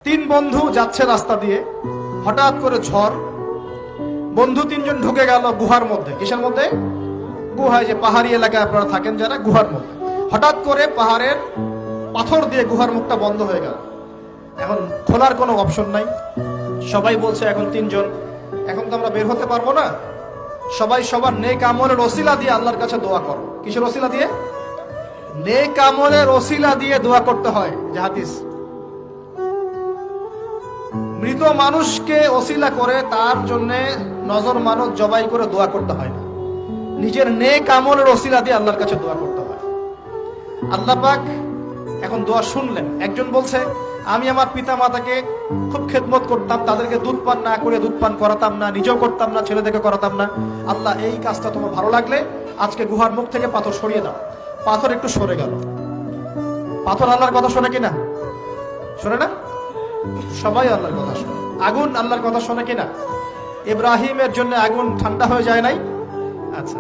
তিন বন্ধু যাচ্ছে রাস্তা দিয়ে, হঠাৎ করে ঝড়। বন্ধু তিনজন ঢুকে গেল গুহার মধ্যে। কিসের মধ্যে? গুহায়, যে পাহাড়ি এলাকায় আপনারা থাকেন যারা, গুহার মধ্যে। হঠাৎ করে পাহাড়ের পাথর দিয়ে গুহার মুখটা বন্ধ হয়ে গেল। এখন খোলার কোনো অপশন নাই। সবাই বলছে এখন তিনজন, এখন তো আমরা বের হতে পারবো না। সবাই সবার নেক আমলের ওসিলা দিয়ে আল্লাহর কাছে দোয়া করো। কিসের ওসিলা দিয়ে? নেক আমলের ওসিলা দিয়ে দোয়া করতে হয়। যে হাদিস, মৃত মানুষকে ওসিলা করে তার জন্য নজর মানত জবাই করে দোয়া করতে হয় না, নিজের নেক আমলের ওসিলা দিয়ে আল্লাহর কাছে দোয়া করতে হয়। আল্লাহ পাক এখন দোয়া শুনলেন। একজন বলছে, আমি আমার পিতা মাতাকে খুব খেদমত করতাম, তাদেরকে দুধ পান না করে দুধ পান করাতাম না, নিজেও করতাম না, ছেলেদেরকে করাতাম না। আল্লাহ, এই কাজটা তোমার ভালো লাগলে আজকে গুহার মুখ থেকে পাথর সরিয়ে দাও। পাথর একটু সরে গেল। পাথর আল্লাহর কথা শোনে কিনা? শোনে না? সবাই আল্লাহর কথা শোনে। আগুন আল্লাহর কথা শোনে কিনা? ইব্রাহিমের জন্য আগুন ঠান্ডা হয়ে যায় নাই? আচ্ছা,